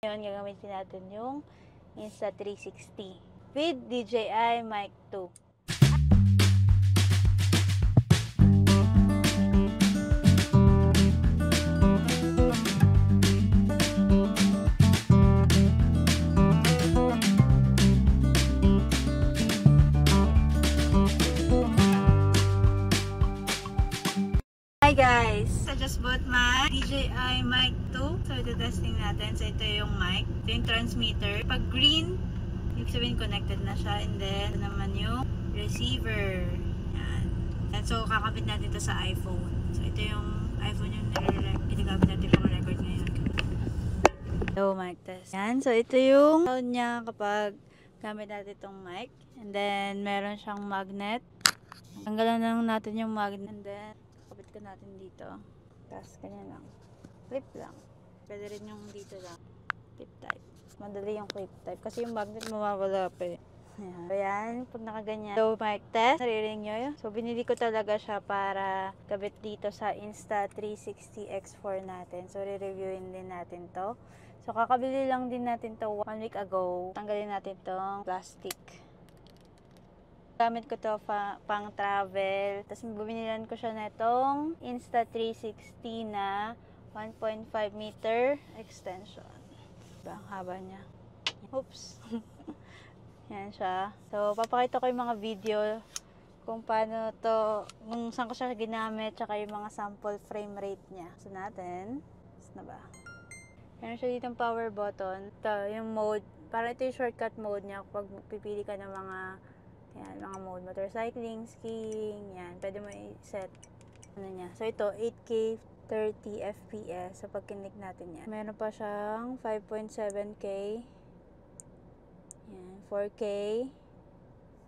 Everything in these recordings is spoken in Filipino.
Ngayon, gagamitin natin yung Insta360 with DJI Mic 2. Hi guys! I just bought my DJI Mic 2. So ito testing natin. So ito yung mic. Ito yung transmitter. Pag green, ibig sabihin connected na siya. And then ito naman yung receiver. Yan. And so kakabit natin ito sa iPhone. So ito yung iPhone yung ginagamit natin pang record ngayon. Hello, mic test. Yan. So ito yung sound niya kapag gamit natin itong mic. And then meron siyang magnet. Tanggalan lang natin yung magnet. And then kapit ko natin dito. Tapos kanya lang. Clip lang. Pwede rin yung dito lang. Clip type. Madali yung clip type. Kasi yung magnet mawawala pa eh. Ayan. So yan. Pag nakaganyan. So mic test. Nariring nyo yun. So binili ko talaga siya para kabit dito sa Insta360 X4 natin. So re-reviewin din natin to. So kakabili lang din natin to 1 week ago. Tanggalin natin tong plastic. Gamit ko to pang travel. Tapos buminilan ko siya na itong Insta360 na 1.5 meter extension. Diba? Ang haba niya. Oops. Yan siya. So, papakita ko yung mga video kung paano to, kung saan ko siya ginamit, tsaka yung mga sample frame rate niya. So, natin. Tapos na ba? Yan siya dito yung power button. Ito, yung mode. Parang ito yung shortcut mode niya kapag pipili ka ng mga yan, mga mode, motorcycling, skiing, yan. Pwede mo i-set ano niya. So, ito, 8K 30 FPS sa pag-click natin yan. Meron pa siyang 5.7K. Yan, 4K.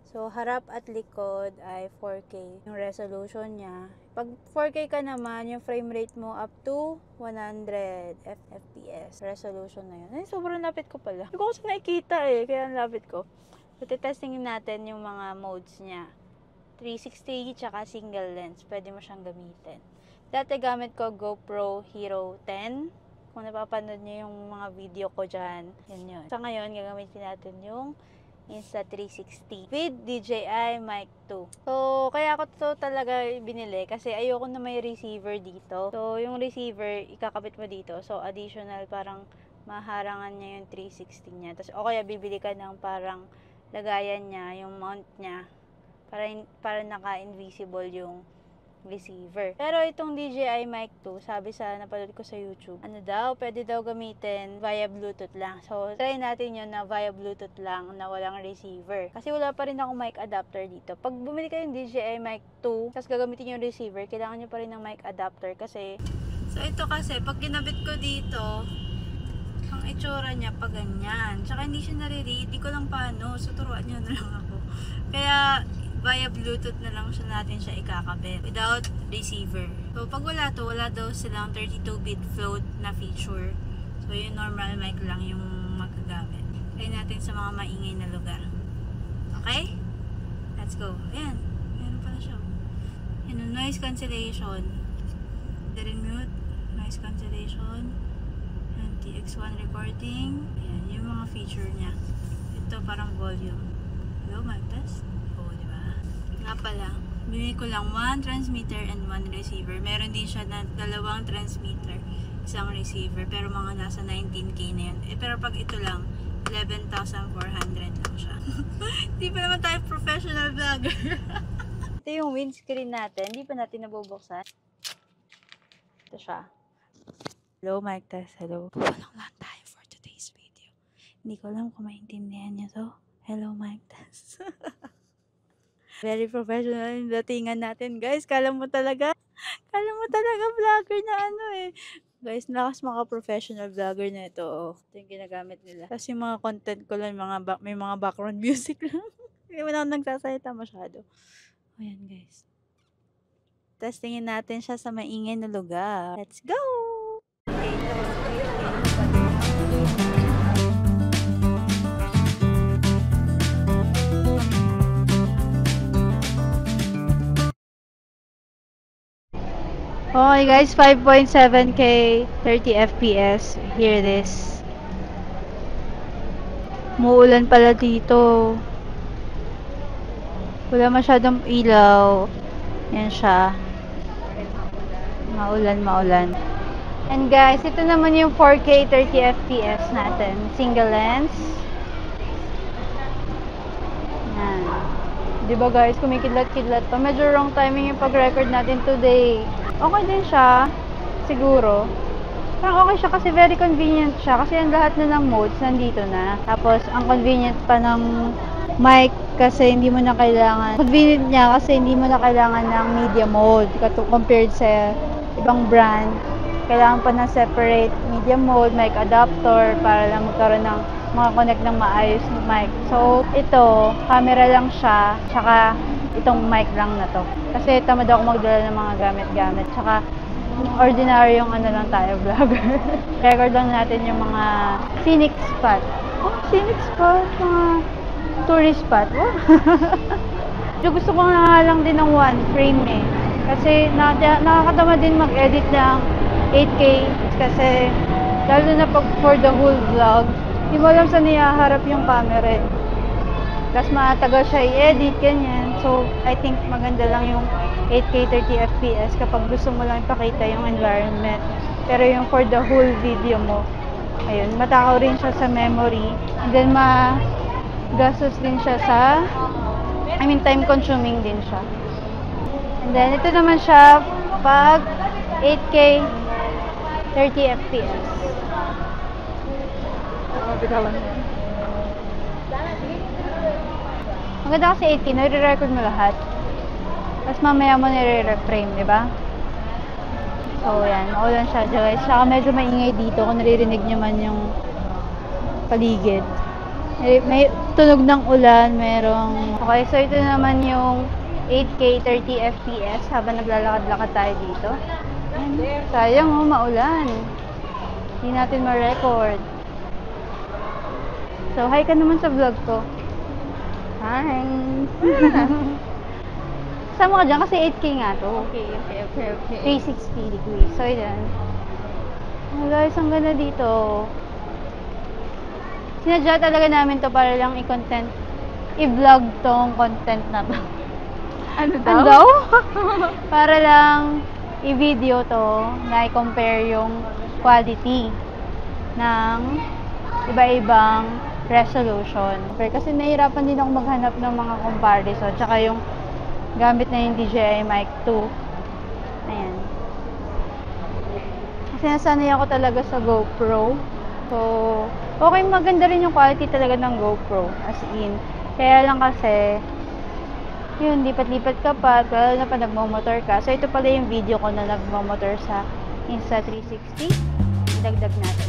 So, harap at likod ay 4K. Yung resolution niya. Pag 4K ka naman, yung frame rate mo up to 100 FPS. Resolution na yun. Ay, sobrang lapit ko pala. Hindi ko kasi nakikita eh, kaya ang lapit ko. So, testingin natin yung mga modes niya. 360 tsaka single lens. Pwede mo siyang gamitin. Dati gamit ko GoPro Hero 10. Kung napapanood niyo yung mga video ko dyan, yun yun. Sa ngayon, gagamitin natin yung Insta360 with DJI Mic 2. So, kaya ako to talaga binili kasi ayoko na may receiver dito. So, yung receiver, ikakabit mo dito. So, additional parang maharangan niya yung 360 niya. Tapos, o kaya bibili ka ng parang lagayan niya, yung mount niya, para naka-invisible yung receiver. Pero itong DJI Mic 2, sabi sa napanood ko sa YouTube, ano daw, pwede daw gamitin via Bluetooth lang. So, try natin yun na via Bluetooth lang na walang receiver. Kasi wala pa rin ako mic adapter dito. Pag bumili kayo ng DJI Mic 2, tapos gagamitin yung receiver, kailangan nyo pa rin ng mic adapter kasi... So, ito kasi, pag ginabit ko dito, ang itsura niya pa ganyan. Tsaka hindi siya naririnig. Hindi ko lang paano. So, turuan niyo na lang ako. Kaya, via Bluetooth na lang natin siya ikakabit. Without receiver. So, pag wala to, wala daw silang 32-bit float na feature. So, yung normal mic lang yung magagamit. Try natin sa mga maingay na lugar. Okay? Let's go. Ayan. Meron pala siya. Ayan, noise cancellation. Didn't mute. Noise cancellation. TX1 recording. Ayan, yung mga feature niya. Ito parang volume. Hello, mic test. Oo, diba? Nga pala, binili ko lang 1 transmitter and 1 receiver. Meron din siya na 2 transmitter, isang receiver. Pero mga nasa 19K na yan. Eh, pero pag ito lang, 11,400 lang siya. Hindi pa naman tayo professional vlogger. Ito yung windscreen natin. Hindi pa natin nabubuksan. Ito siya. Hello, mic test. Hello. Walang lang tayo for today's video. Hindi ko alam kung maintindihan niyo to. Hello, mic test. Very professional yung datingan natin, guys. Kala mo talaga vlogger na ano eh. Guys, lakas mga professional vlogger na ito. Oh. Ito yung ginagamit nila. Kasi yung mga content ko lang, may mga background music lang. Hindi mo na ako nagsasalita masyado. Ayan, guys. Testingin natin siya sa maingay na lugar. Let's go! Okay guys, 5.7K 30 FPS. Here it is. Muulan pala dito. Wala masyadong ilaw. Yan siya. Maulan. And guys, ito naman yung 4K 30 FPS natin. Single lens. Yan. Diba guys, kumikidlat-kidlat pa. Medyo wrong timing yung pag-record natin today. Okay din siya. Siguro. Parang okay siya kasi very convenient siya. Kasi ang lahat na ng modes nandito na. Tapos, ang convenient pa ng mic kasi hindi mo na kailangan. Convenient niya kasi hindi mo na kailangan ng media mode. Compared sa ibang brand. Kailangan pa ng separate media mode, mic adapter para lang magkaroon ng makakonect ng maayos na mic. So, ito, camera lang siya, tsaka itong mic lang na to. Kasi tamad ako magdala ng mga gamit-gamit. Tsaka, ordinaryong ano lang tayo, vlogger. Record lang natin yung mga scenic spot. Oh, scenic spot, mga tourist spot. Oh. Gusto ko nga lang din ng one frame eh. Kasi nakakatama din mag-edit ng 8K kasi lalo na pag for the whole vlog, di mo alam saan ihaharap yung camera eh. Tapos matagal siya i-edit, ganyan. So, I think maganda lang yung 8K 30 FPS kapag gusto mo lang ipakita yung environment. Pero yung for the whole video mo, ayun, matakaw rin siya sa memory. And then, gastos din siya sa, time consuming din siya. And then, ito naman siya pag 8K 30 FPS. Maganda kasi 8K, nare-record mo lahat. Tapos mamaya mo nire-reframe, di ba? So, yan. Maulan siya, guys. Saka medyo maingay dito kung naririnig nyo man yung paligid. May tunog ng ulan, merong... Okay, so ito naman yung 8K 30 FPS habang naglalakad-lakad tayo dito. Sayang oh, maulan. Hindi natin ma-record. So, hi ka naman sa vlog ko. Hi! Sama ka dyan kasi 8K nga to. Okay. 360 degrees. So, yan. Oh guys, ang ganda dito. Sinadya talaga namin to para lang i-content. I-vlog tong content na to. Ano daw? Para lang i-video to na i-compare yung quality ng iba-ibang resolution. Pero kasi nahihirapan din ako maghanap ng mga comparison. Tsaka yung gamit na yung DJI Mic 2. Ayan. Kasi nasanay ako talaga sa GoPro. So, okay, maganda rin yung quality talaga ng GoPro. As in. Kaya lang kasi, yun, lipat-lipat ka pa, lalo na pa nagmamotor ka. So, ito pala yung video ko na nagmamotor sa Insta360. Idagdag natin.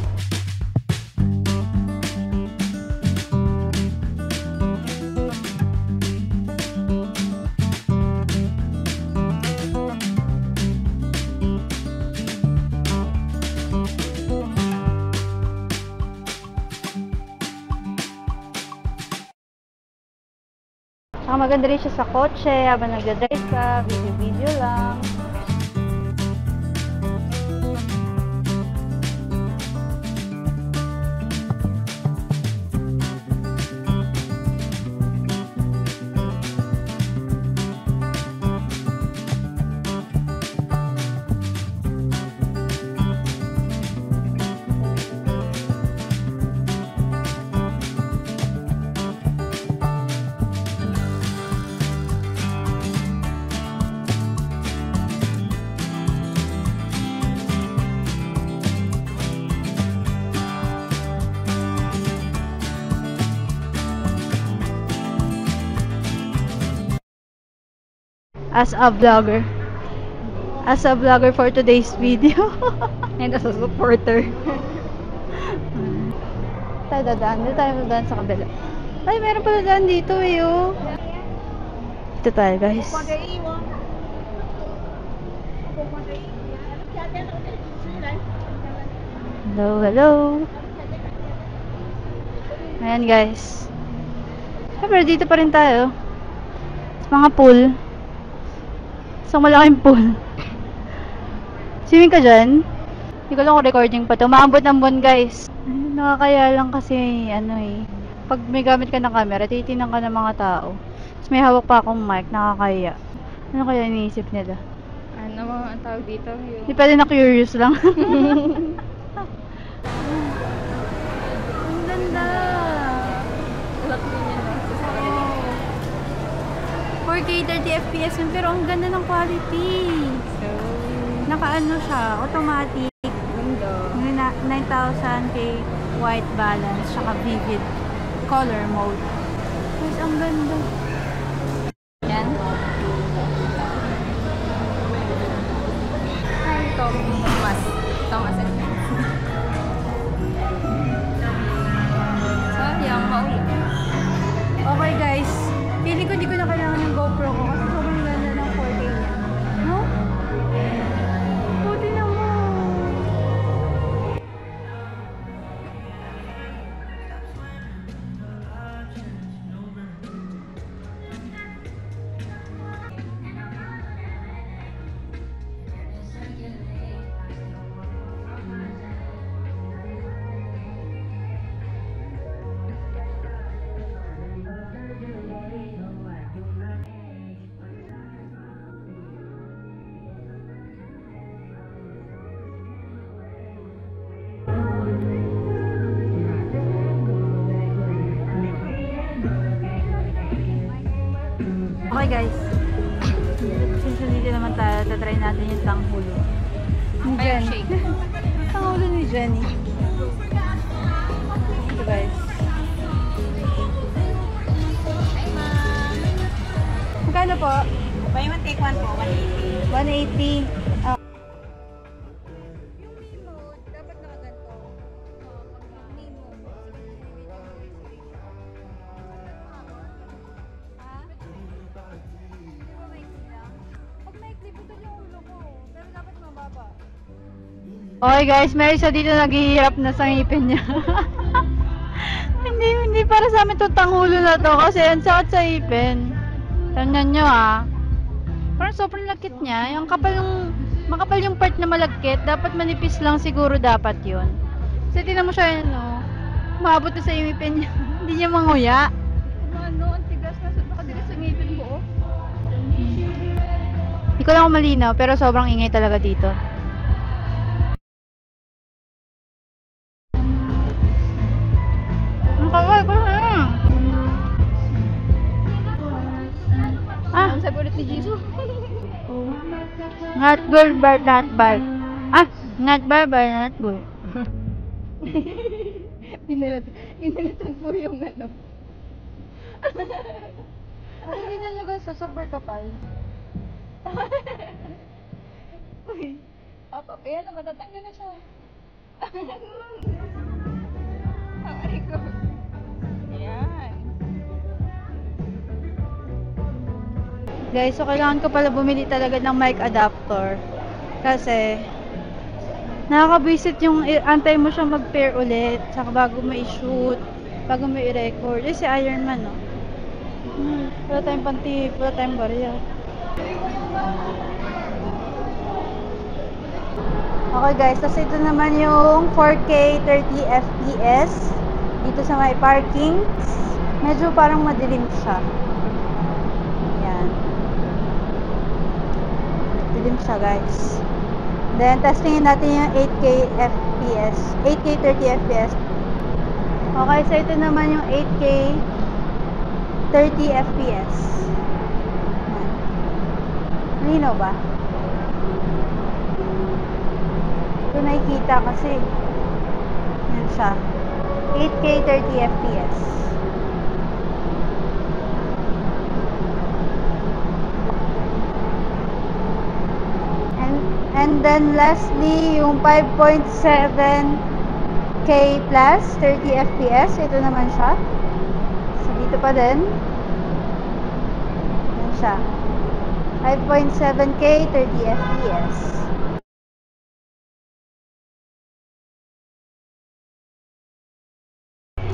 Saka maganda rin siya sa kotse, habang nagdadrive ka, video-video lang. As a vlogger. As a vlogger for today's video. And as a supporter. Tayo dadaan. Dito tayo dadaan sa kabila. Ay, meron pala daan dito eh, oh. Dito tayo, guys. Hello. Ayan, guys. Pero dito pa rin tayo. Sa mga pool. Sa malaking pool. Swimming ka dyan? Hindi ko lang kung recording pa to. Maambot ng buwan, guys. Nakakaya lang kasi, pag may gamit ka ng camera, titingnan ka ng mga tao. Tapos may hawak pa akong mic, nakakaya. Ano kaya iniisip nila? Ano ang tawag dito? Yung... Di pwede na curious lang. Ang ganda! Lock din yun, no? 4K 30 FPS yun, pero ang ganda ng quality. So, Naka-ano siya, automatic. ganda. 9000K white balance, saka vivid color mode. Guys, ang ganda. Yan. Hi, Thomas. Thomas and Friends. Sayang, maulan. Okay guys, feeling ko di ko na kailangan ng GoPro ko kasi sobrang ganda ng 4K niya. No? Buti na mo. Okay guys, since dito naman tayo, tatry natin yung tanghulo ni Fire Jenny. shake. Tanghulo ni Jenny. Ito guys. Hi, ma'am. Magkano po? Buy one, take one po. 180. 180. Ah. Yung remote, dapat nakaganto. Pag remote, Okay guys, may isa dito naghihirap na sa ngipin niya. hindi para sa amin itong tanghulo na to kasi ang sakit sa ngipin. Tingnan nyo ah. Parang sobrang lakit niya. Yung makapal yung part na malagkit, dapat manipis lang siguro dapat yun. Kasi tingnan mo siya yun, no? Maabot na sa ngipin niya. Hindi niya manguya. ano, ang tigas na. Nakatigas sa ngipin mo, oh. Hindi ko lang kung malinaw, pero sobrang ingay talaga dito. Ang kawal ko na. Ah, Ang sabi ulit ni Jisoo. not good but not bad. Ah, not bad but not good. Inilatan po yung ano. Hindi na nyo guys, super kapal. Uy. Apa, yan na, matatanggal na siya. Aray ko. Yan. Guys, so kailangan ko pala bumili talaga ng mic adapter. Kasi, nakakabwisit yung antay mo siya mag-pair ulit. Saka bago mo i-shoot, bago mo i-record. Eh, si Iron Man, no? Wala tayong panty, wala tayong barya. Okay guys, tapos ito naman yung 4K 30 FPS dito sa may parking. Medyo parang madilim siya. Yan. Dilim siya guys. Then, testingin natin yung 8K FPS. 8K 30 FPS. Okay, so ito naman yung 8K 30 FPS. Lino ba? Ito nakikita kasi. Yan siya. 8K 30 FPS. And then lastly, yung 5.7K plus 30 FPS. Ito naman siya. So, dito pa din. Yan siya. 5.7K 30 FPS.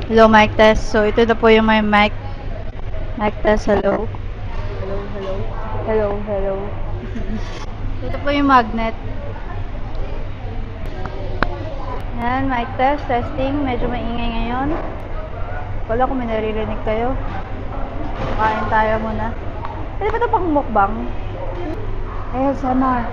Hello, mic test. So, ito na po yung may mic. Mic test, hello. Hello, hello. Hello, hello. Ito po yung magnet. Yan, mic test, testing. Medyo maingay ngayon. Wala kung may naririnig kayo. Kain tayo muna. Pwede ba ito pang mukbang? ASMR.